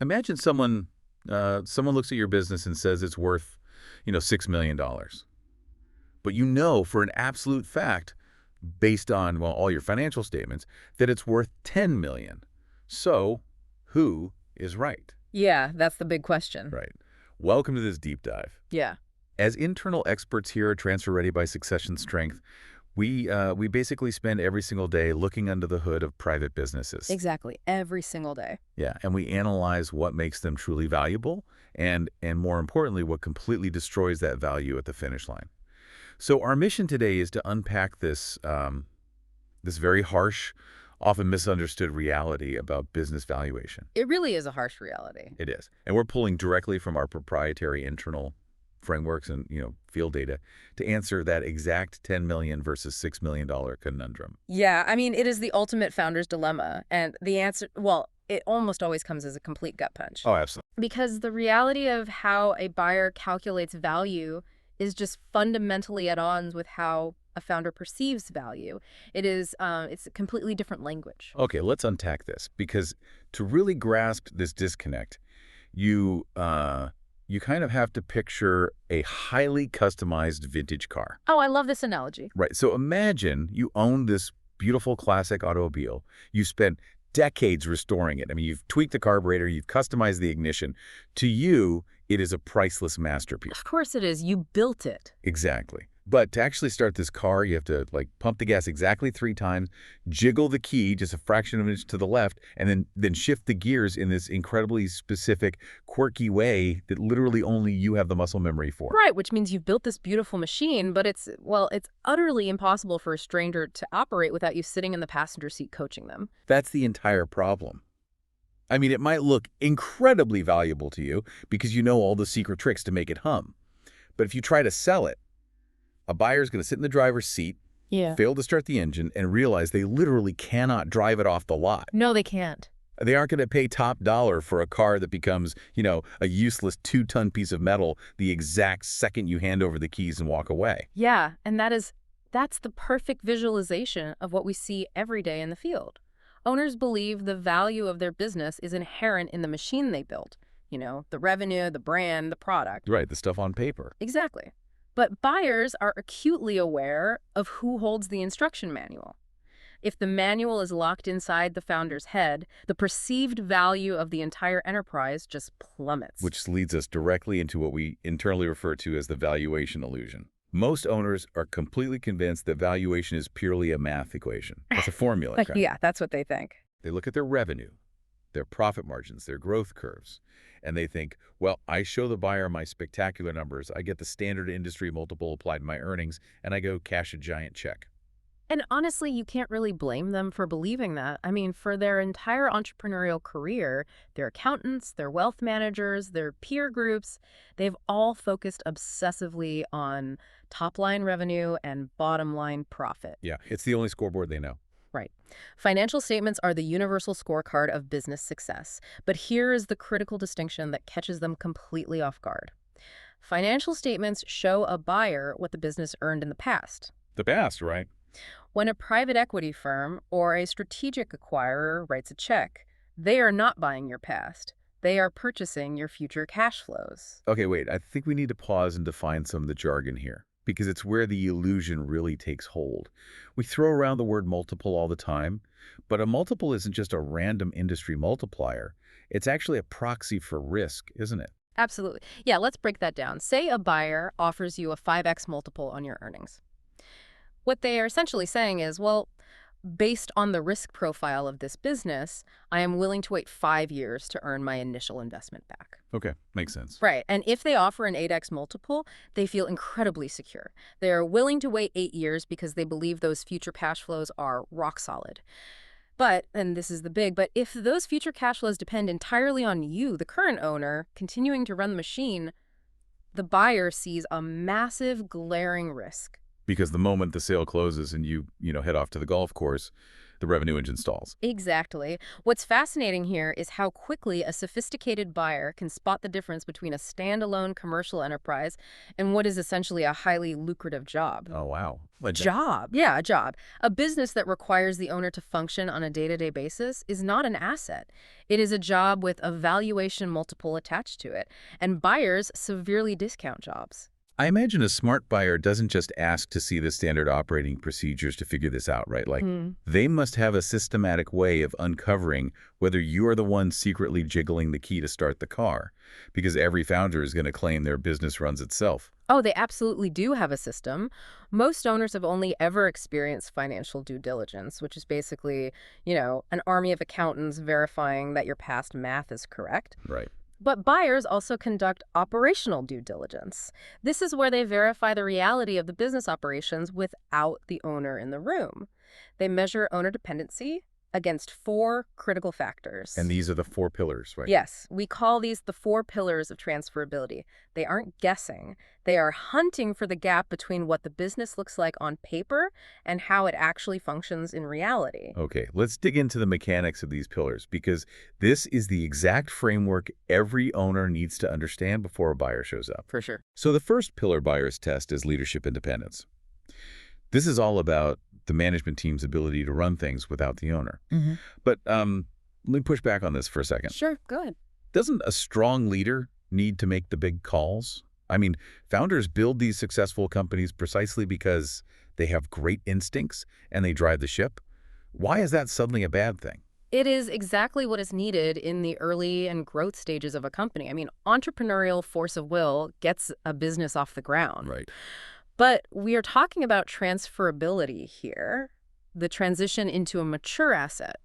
Imagine someone looks at your business and says it's worth, $6 million. But you know for an absolute fact, based on, well, all your financial statements, that it's worth 10 million. So, who is right? Yeah, that's the big question. Right. Welcome to this deep dive. Yeah. As internal experts here at Transfer Ready by Succession Strength, we basically spend every single day looking under the hood of private businesses. Exactly. Every single day. Yeah, and we analyze what makes them truly valuable and more importantly, what completely destroys that value at the finish line. So our mission today is to unpack this very harsh, often misunderstood reality about business valuation. It really is a harsh reality. It is. And we're pulling directly from our proprietary internal frameworks and, field data to answer that exact $10 million versus $6 million conundrum. Yeah, I mean, it is the ultimate founder's dilemma. And the answer, well, it almost always comes as a complete gut punch. Oh, absolutely. Because the reality of how a buyer calculates value is just fundamentally at odds with how a founder perceives value. It's a completely different language. Okay, let's unpack this, because to really grasp this disconnect, you kind of have to picture a highly customized vintage car. Oh, I love this analogy. Right. So imagine you own this beautiful classic automobile. You spent decades restoring it. I mean, you've tweaked the carburetor, you've customized the ignition. To you, it is a priceless masterpiece. Of course it is. You built it. Exactly. But to actually start this car, you have to pump the gas exactly 3 times, jiggle the key just a fraction of an inch to the left, and then shift the gears in this incredibly specific, quirky way that literally only you have the muscle memory for. Right, which means you've built this beautiful machine, but it's utterly impossible for a stranger to operate without you sitting in the passenger seat coaching them. That's the entire problem. I mean, it might look incredibly valuable to you because you know all the secret tricks to make it hum. But if you try to sell it, a buyer's going to sit in the driver's seat, fail to start the engine, and realize they literally cannot drive it off the lot. No, they can't. They aren't going to pay top dollar for a car that becomes, a useless 2-ton piece of metal the exact second you hand over the keys and walk away. Yeah, and that's the perfect visualization of what we see every day in the field. Owners believe the value of their business is inherent in the machine they built. The revenue, the brand, the product. Right, the stuff on paper. Exactly. But buyers are acutely aware of who holds the instruction manual. If the manual is locked inside the founder's head, the perceived value of the entire enterprise just plummets. Which leads us directly into what we internally refer to as the valuation illusion. Most owners are completely convinced that valuation is purely a math equation. It's a formula. Right? Yeah, that's what they think. They look at their revenue, their profit margins, their growth curves, and they think, well, I show the buyer my spectacular numbers, I get the standard industry multiple applied to my earnings, and I go cash a giant check. And honestly, you can't really blame them for believing that. I mean, for their entire entrepreneurial career, their accountants, their wealth managers, their peer groups, they've all focused obsessively on top-line revenue and bottom-line profit. Yeah, it's the only scoreboard they know. Right. Financial statements are the universal scorecard of business success. But here is the critical distinction that catches them completely off guard. Financial statements show a buyer what the business earned in the past. The past, right? When a private equity firm or a strategic acquirer writes a check, they are not buying your past. They are purchasing your future cash flows. Okay, wait. I think we need to pause and define some of the jargon here, because it's where the illusion really takes hold. We throw around the word multiple all the time, but a multiple isn't just a random industry multiplier. It's actually a proxy for risk, isn't it? Absolutely. Yeah, let's break that down. Say a buyer offers you a 5x multiple on your earnings. What they are essentially saying is, well, based on the risk profile of this business, I am willing to wait 5 years to earn my initial investment back. Okay, makes sense. Right. And if they offer an 8x multiple, they feel incredibly secure. They are willing to wait 8 years because they believe those future cash flows are rock solid. But, and this is the big, but if those future cash flows depend entirely on you, the current owner, continuing to run the machine, the buyer sees a massive glaring risk. Because the moment the sale closes and you head off to the golf course, the revenue engine stalls. Exactly. What's fascinating here is how quickly a sophisticated buyer can spot the difference between a standalone commercial enterprise and what is essentially a highly lucrative job. Oh, wow. Job. Yeah, a job. A business that requires the owner to function on a day-to-day basis is not an asset. It is a job with a valuation multiple attached to it, and buyers severely discount jobs. I imagine a smart buyer doesn't just ask to see the standard operating procedures to figure this out, right? Like, they must have a systematic way of uncovering whether you are the one secretly jiggling the key to start the car, because every founder is going to claim their business runs itself. Oh, they absolutely do have a system. Most owners have only ever experienced financial due diligence, which is basically, an army of accountants verifying that your past math is correct. Right. But buyers also conduct operational due diligence. This is where they verify the reality of the business operations without the owner in the room. They measure owner dependency against 4 critical factors. And these are the 4 pillars, right? Yes, we call these the 4 pillars of transferability. They aren't guessing. They are hunting for the gap between what the business looks like on paper and how it actually functions in reality. Okay, let's dig into the mechanics of these pillars, because this is the exact framework every owner needs to understand before a buyer shows up. For sure. So the first pillar buyers test is leadership independence. This is all about the management team's ability to run things without the owner. But let me push back on this for a second. Sure, go ahead. Doesn't a strong leader need to make the big calls? I mean, founders build these successful companies precisely because they have great instincts and they drive the ship. Why is that suddenly a bad thing? It is exactly what is needed in the early and growth stages of a company. I mean, entrepreneurial force of will gets a business off the ground. Right. But we are talking about transferability here, the transition into a mature asset.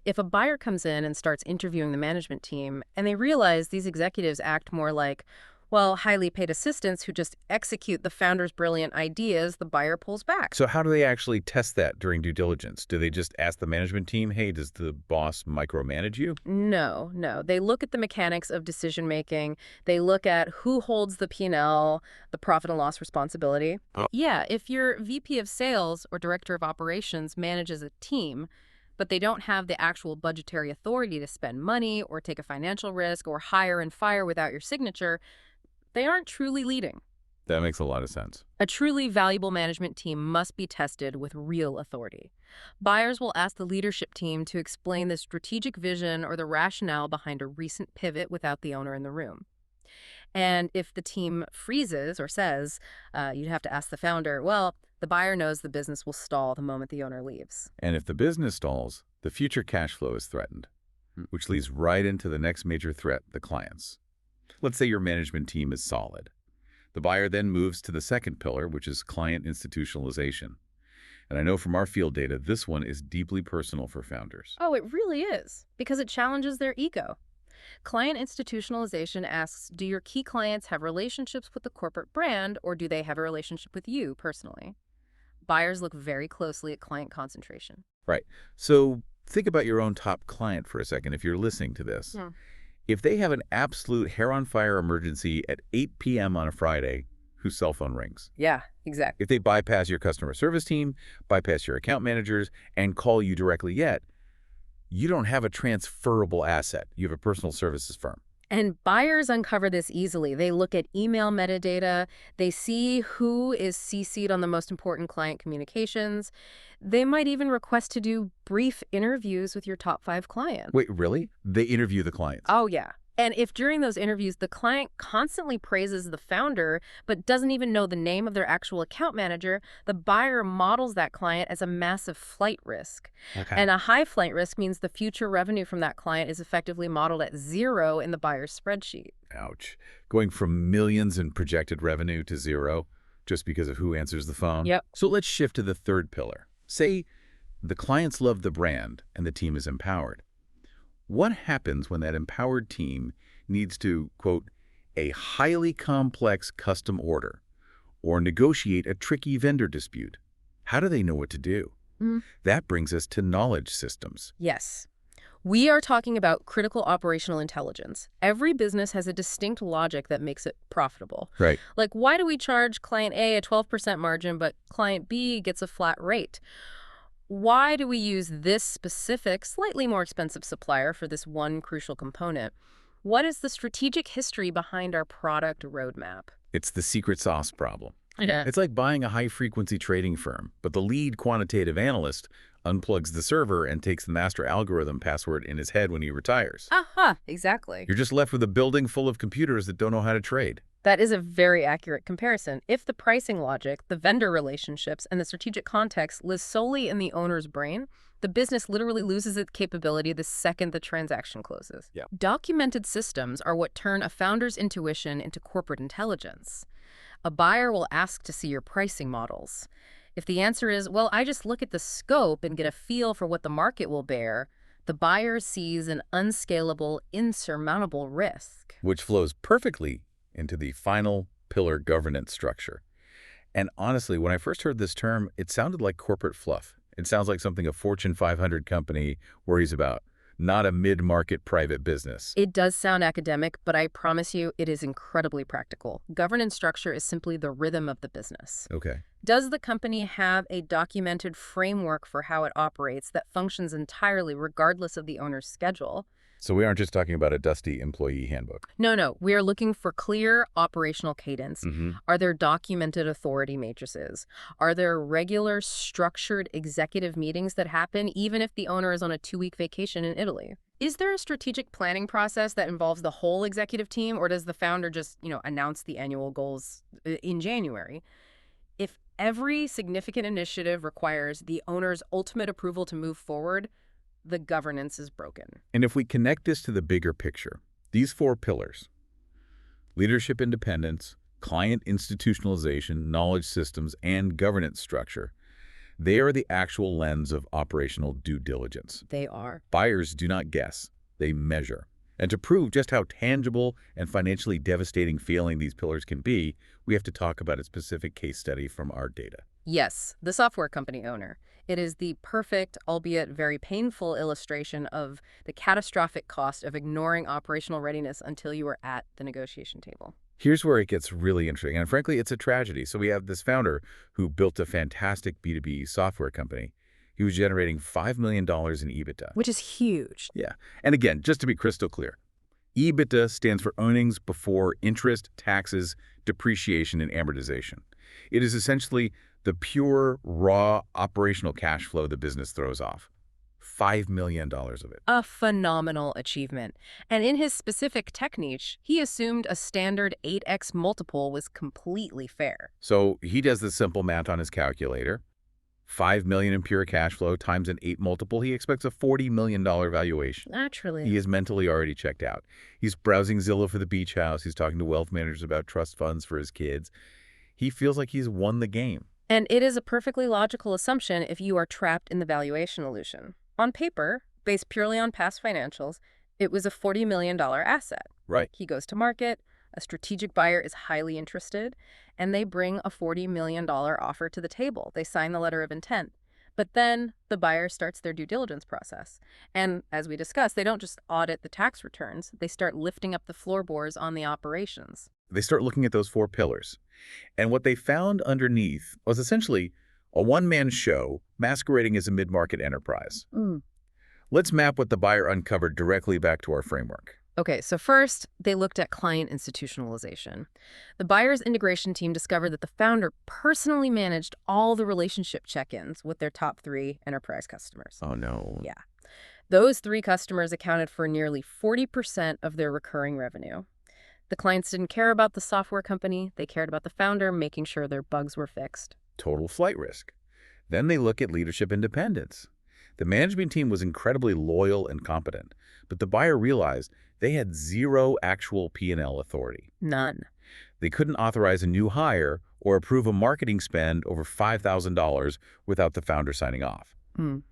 If a buyer comes in and starts interviewing the management team and they realize these executives act more like, highly paid assistants who just execute the founder's brilliant ideas, the buyer pulls back. So how do they actually test that during due diligence? Do they just ask the management team, hey, does the boss micromanage you? No. They look at the mechanics of decision-making. They look at who holds the P&L, the profit and loss responsibility. Yeah, if your VP of sales or director of operations manages a team, but they don't have the actual budgetary authority to spend money or take a financial risk or hire and fire without your signature, they aren't truly leading. That makes a lot of sense. A truly valuable management team must be tested with real authority. Buyers will ask the leadership team to explain the strategic vision or the rationale behind a recent pivot without the owner in the room. And if the team freezes or says, you'd have to ask the founder, the buyer knows the business will stall the moment the owner leaves. And if the business stalls, the future cash flow is threatened, which leads right into the next major threat, the clients. Let's say your management team is solid. The buyer then moves to the second pillar, which is client institutionalization. And I know from our field data, this one is deeply personal for founders. Oh, it really is, because it challenges their ego. Client institutionalization asks, do your key clients have relationships with the corporate brand, or do they have a relationship with you personally? Buyers look very closely at client concentration. Right. So think about your own top client for a second if you're listening to this. If they have an absolute hair-on-fire emergency at 8 p.m. on a Friday, whose cell phone rings? Yeah, exactly. If they bypass your customer service team, bypass your account managers, and call you directly yet, you don't have a transferable asset. You have a personal services firm. And buyers uncover this easily. They look at email metadata. They see who is CC'd on the most important client communications. They might even request to do brief interviews with your top 5 clients. Wait, really? They interview the clients? Oh, yeah. And if during those interviews the client constantly praises the founder but doesn't even know the name of their actual account manager, the buyer models that client as a massive flight risk. Okay. And a high flight risk means the future revenue from that client is effectively modeled at 0 in the buyer's spreadsheet. Ouch. Going from millions in projected revenue to 0 just because of who answers the phone? Yep. So let's shift to the third pillar. Say the clients love the brand and the team is empowered. What happens when that empowered team needs to, quote, a highly complex custom order or negotiate a tricky vendor dispute? How do they know what to do? That brings us to knowledge systems. Yes. We are talking about critical operational intelligence. Every business has a distinct logic that makes it profitable. Right. Like, why do we charge client A a 12% margin, but client B gets a flat rate? why do we use this specific, slightly more expensive supplier for this one crucial component? What is the strategic history behind our product roadmap? It's the secret sauce problem. Yeah. It's like buying a high-frequency trading firm, but the lead quantitative analyst unplugs the server and takes the master algorithm password in his head when he retires. Aha, exactly. You're just left with a building full of computers that don't know how to trade. That is a very accurate comparison. If the pricing logic, the vendor relationships, and the strategic context lives solely in the owner's brain, the business literally loses its capability the second the transaction closes. Yeah. Documented systems are what turn a founder's intuition into corporate intelligence. A buyer will ask to see your pricing models. If the answer is, well, I just look at the scope and get a feel for what the market will bear, the buyer sees an unscalable, insurmountable risk. Which flows perfectly into the final pillar governance structure. And honestly, when I first heard this term, it sounded like corporate fluff. It sounds like something a Fortune 500 company worries about, not a mid-market private business. It does sound academic, but I promise you it is incredibly practical. Governance structure is simply the rhythm of the business. Okay. Does the company have a documented framework for how it operates that functions entirely regardless of the owner's schedule? So we aren't just talking about a dusty employee handbook. No. We are looking for clear operational cadence. Mm-hmm. Are there documented authority matrices? Are there regular, structured executive meetings that happen even if the owner is on a 2-week vacation in Italy? Is there a strategic planning process that involves the whole executive team, or does the founder just, announce the annual goals in January? If every significant initiative requires the owner's ultimate approval to move forward, the governance is broken. And if we connect this to the bigger picture, these 4 pillars, leadership independence, client institutionalization, knowledge systems, and governance structure, they are the actual lens of operational due diligence. They are. Buyers do not guess, they measure. And to prove just how tangible and financially devastating feeling these pillars can be, we have to talk about a specific case study from our data. Yes, the software company owner. It is the perfect, albeit very painful, illustration of the catastrophic cost of ignoring operational readiness until you are at the negotiation table. Here's where it gets really interesting, and frankly, it's a tragedy. So we have this founder who built a fantastic B2B software company. He was generating $5 million in EBITDA. Which is huge. Yeah. And again, just to be crystal clear, EBITDA stands for earnings before interest, taxes, depreciation, and amortization. It is essentially the pure, raw operational cash flow the business throws off. $5 million of it. A phenomenal achievement. And in his specific tech niche, he assumed a standard 8x multiple was completely fair. So he does the simple math on his calculator. $5 million in pure cash flow times an 8 multiple, he expects a $40 million valuation. Naturally. He is mentally already checked out. He's browsing Zillow for the beach house. He's talking to wealth managers about trust funds for his kids. He feels like he's won the game. And it is a perfectly logical assumption if you are trapped in the valuation illusion. On paper, based purely on past financials, it was a $40 million asset. Right. He goes to market, a strategic buyer is highly interested, and they bring a $40 million offer to the table. They sign the letter of intent. But then the buyer starts their due diligence process. And as we discussed, they don't just audit the tax returns. They start lifting up the floorboards on the operations. They start looking at those 4 pillars. And what they found underneath was essentially a one-man show masquerading as a mid-market enterprise. Let's map what the buyer uncovered directly back to our framework. Okay, so first, they looked at client institutionalization. The buyer's integration team discovered that the founder personally managed all the relationship check-ins with their top 3 enterprise customers. Oh, no. Yeah. Those 3 customers accounted for nearly 40% of their recurring revenue. The clients didn't care about the software company. They cared about the founder, making sure their bugs were fixed. Total flight risk. Then they look at leadership independence. The management team was incredibly loyal and competent, but the buyer realized they had 0 actual P&L authority. None. They couldn't authorize a new hire or approve a marketing spend over $5,000 without the founder signing off.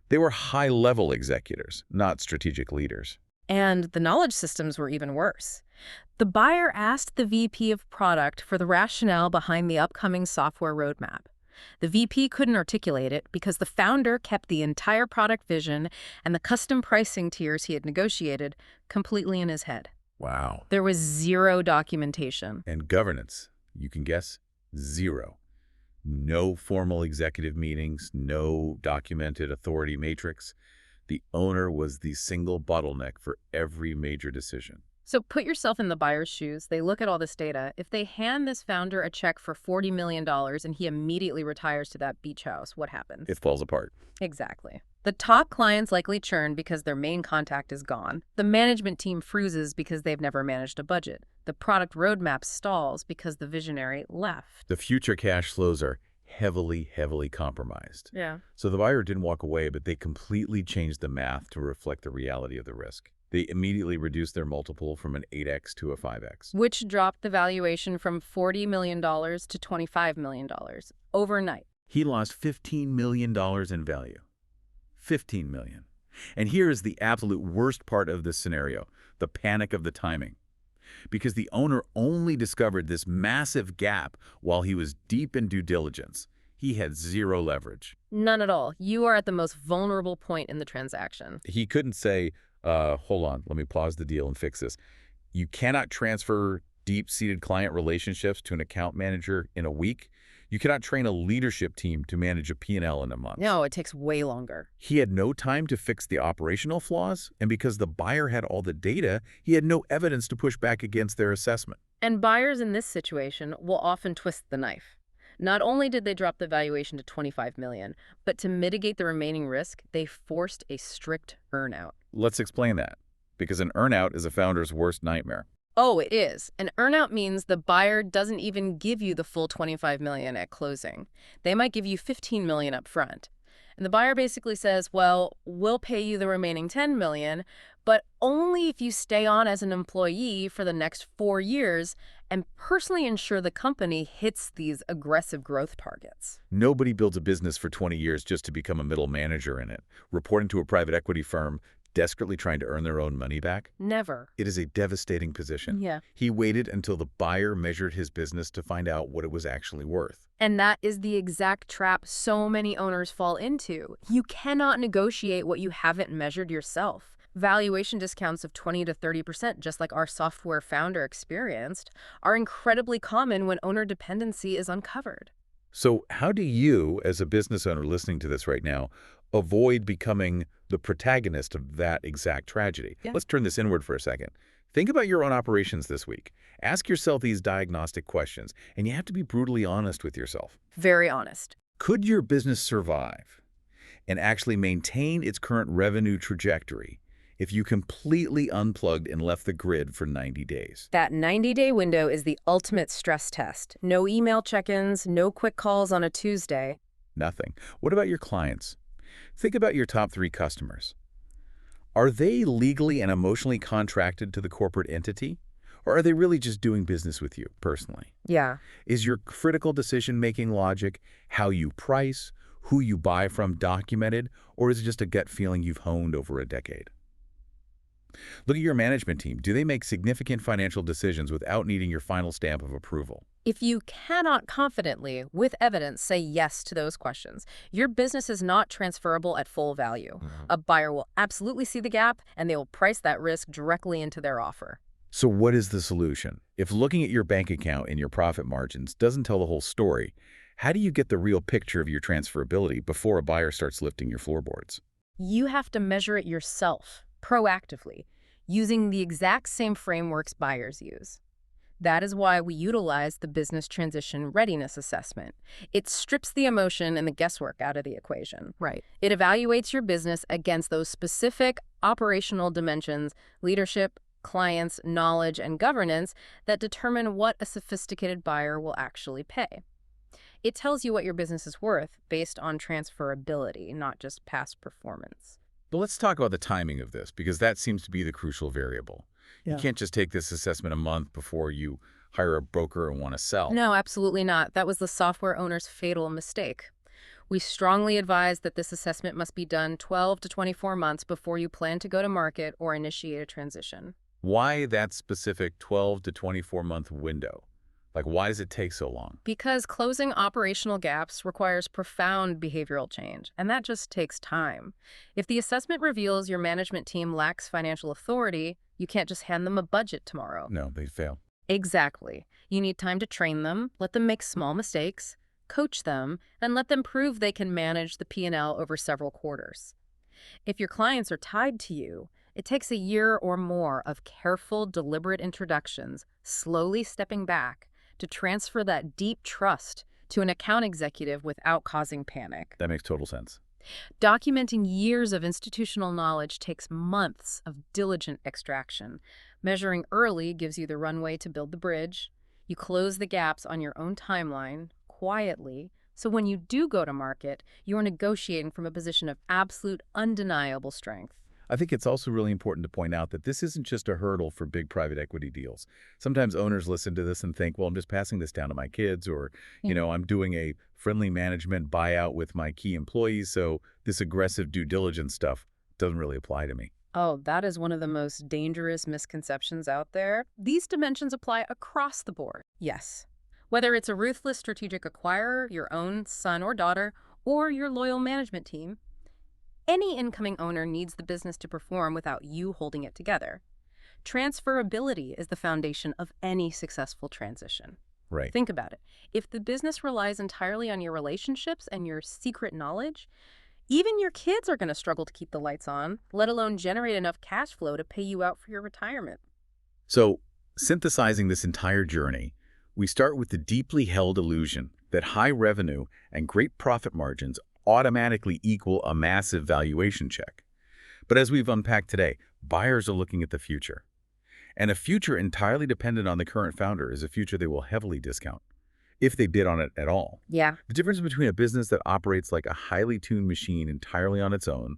They were high-level executors, not strategic leaders. And the knowledge systems were even worse. The buyer asked the VP of product for the rationale behind the upcoming software roadmap. The VP couldn't articulate it because the founder kept the entire product vision and the custom pricing tiers he had negotiated completely in his head. Wow. There was 0 documentation. And governance, you can guess, 0. No formal executive meetings, no documented authority matrix. The owner was the single bottleneck for every major decision. So put yourself in the buyer's shoes. They look at all this data. If they hand this founder a check for $40 million and he immediately retires to that beach house, what happens? It falls apart. Exactly. The top clients likely churn because their main contact is gone. The management team freezes because they've never managed a budget. The product roadmap stalls because the visionary left. The future cash flows are heavily, heavily compromised. Yeah. So the buyer didn't walk away, but they completely changed the math to reflect the reality of the risk. They immediately reduced their multiple from an 8x to a 5x. Which dropped the valuation from $40 million to $25 million overnight. He lost $15 million in value. $15 million. And here is the absolute worst part of this scenario, the panic of the timing. Because the owner only discovered this massive gap while he was deep in due diligence. He had zero leverage. None at all. You are at the most vulnerable point in the transaction. He couldn't say, hold on, let me pause the deal and fix this. You cannot transfer deep-seated client relationships to an account manager in a week. You cannot train a leadership team to manage a P&L in a month. No, it takes way longer. He had no time to fix the operational flaws, and because the buyer had all the data, he had no evidence to push back against their assessment. And buyers in this situation will often twist the knife. Not only did they drop the valuation to $25 million, but to mitigate the remaining risk, they forced a strict earnout. Let's explain that, because an earnout is a founder's worst nightmare. Oh, it is. An earnout means the buyer doesn't even give you the full $25 million at closing. They might give you $15 million up front. And the buyer basically says, well, we'll pay you the remaining $10 million, but only if you stay on as an employee for the next 4 years and personally ensure the company hits these aggressive growth targets. Nobody builds a business for 20 years just to become a middle manager in it, reporting to a private equity firm, desperately trying to earn their own money back. Never. It is a devastating position. Yeah. He waited until the buyer measured his business to find out what it was actually worth. And that is the exact trap so many owners fall into. You cannot negotiate what you haven't measured yourself. Valuation discounts of 20 to 30%, just like our software founder experienced, are incredibly common when owner dependency is uncovered. So how do you, as a business owner listening to this right now, avoid becoming the protagonist of that exact tragedy? Yeah. Let's turn this inward for a second. Think about your own operations this week. Ask yourself these diagnostic questions, and you have to be brutally honest with yourself. Very honest. Could your business survive and actually maintain its current revenue trajectory if you completely unplugged and left the grid for 90 days? That 90-day window is the ultimate stress test. No email check-ins, no quick calls on a Tuesday. Nothing. What about your clients? Think about your top 3 customers. Are they legally and emotionally contracted to the corporate entity? Or are they really just doing business with you personally? Yeah. Is your critical decision-making logic, how you price, who you buy from documented, or is it just a gut feeling you've honed over a decade? Look at your management team. Do they make significant financial decisions without needing your final stamp of approval? If you cannot confidently, with evidence, say yes to those questions, your business is not transferable at full value. A buyer will absolutely see the gap, and they will price that risk directly into their offer. So what is the solution? If looking at your bank account and your profit margins doesn't tell the whole story, how do you get the real picture of your transferability before a buyer starts lifting your floorboards? You have to measure it yourself, proactively, using the exact same frameworks buyers use. That is why we utilize the Business Transition Readiness Assessment. It strips the emotion and the guesswork out of the equation. Right. It evaluates your business against those specific operational dimensions, leadership, clients, knowledge, and governance that determine what a sophisticated buyer will actually pay. It tells you what your business is worth based on transferability, not just past performance. But let's talk about the timing of this, because that seems to be the crucial variable. Yeah. You can't just take this assessment a month before you hire a broker and want to sell. No, absolutely not. That was the software owner's fatal mistake. We strongly advise that this assessment must be done 12 to 24 months before you plan to go to market or initiate a transition. Why that specific 12 to 24-month window? Like, why does it take so long? Because closing operational gaps requires profound behavioral change, and that just takes time. If the assessment reveals your management team lacks financial authority, you can't just hand them a budget tomorrow. No, they fail. Exactly. You need time to train them, let them make small mistakes, coach them, and let them prove they can manage the P&L over several quarters. If your clients are tied to you, it takes a year or more of careful, deliberate introductions, slowly stepping back to transfer that deep trust to an account executive without causing panic. That makes total sense. Documenting years of institutional knowledge takes months of diligent extraction. Measuring early gives you the runway to build the bridge. You close the gaps on your own timeline, quietly, so when you do go to market, you are negotiating from a position of absolute, undeniable strength. I think it's also really important to point out that this isn't just a hurdle for big private equity deals. Sometimes owners listen to this and think, well, I'm just passing this down to my kids, or, I'm doing a friendly management buyout with my key employees, so this aggressive due diligence stuff doesn't really apply to me. Oh, that is one of the most dangerous misconceptions out there. These dimensions apply across the board. Yes. Whether it's a ruthless strategic acquirer, your own son or daughter, or your loyal management team, any incoming owner needs the business to perform without you holding it together. Transferability is the foundation of any successful transition. Right. Think about it. If the business relies entirely on your relationships and your secret knowledge, even your kids are going to struggle to keep the lights on, let alone generate enough cash flow to pay you out for your retirement. So, synthesizing this entire journey, we start with the deeply held illusion that high revenue and great profit margins automatically equal a massive valuation check. But as we've unpacked today, buyers are looking at the future. And a future entirely dependent on the current founder is a future they will heavily discount, if they bid on it at all. Yeah. The difference between a business that operates like a highly tuned machine entirely on its own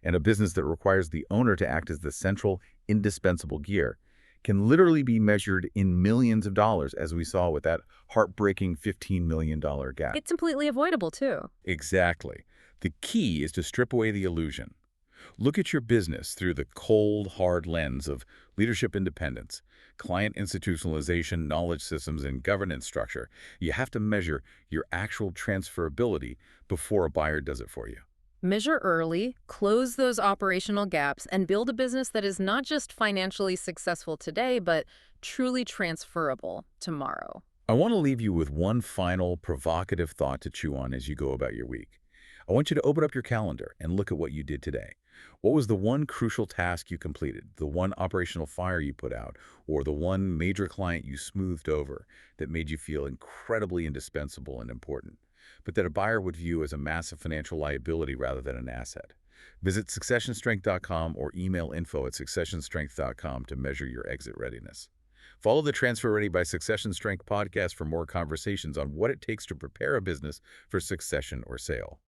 and a business that requires the owner to act as the central, indispensable gear can literally be measured in millions of dollars, as we saw with that heartbreaking $15 million gap. It's completely avoidable, too. Exactly. The key is to strip away the illusion. Look at your business through the cold, hard lens of leadership independence, client institutionalization, knowledge systems, and governance structure. You have to measure your actual transferability before a buyer does it for you. Measure early, close those operational gaps, and build a business that is not just financially successful today, but truly transferable tomorrow. I want to leave you with one final provocative thought to chew on as you go about your week. I want you to open up your calendar and look at what you did today. What was the one crucial task you completed, the one operational fire you put out, or the one major client you smoothed over that made you feel incredibly indispensable and important, but that a buyer would view as a massive financial liability rather than an asset? Visit successionstrength.com or email info@successionstrength.com to measure your exit readiness. Follow the Transfer Ready by Succession Strength podcast for more conversations on what it takes to prepare a business for succession or sale.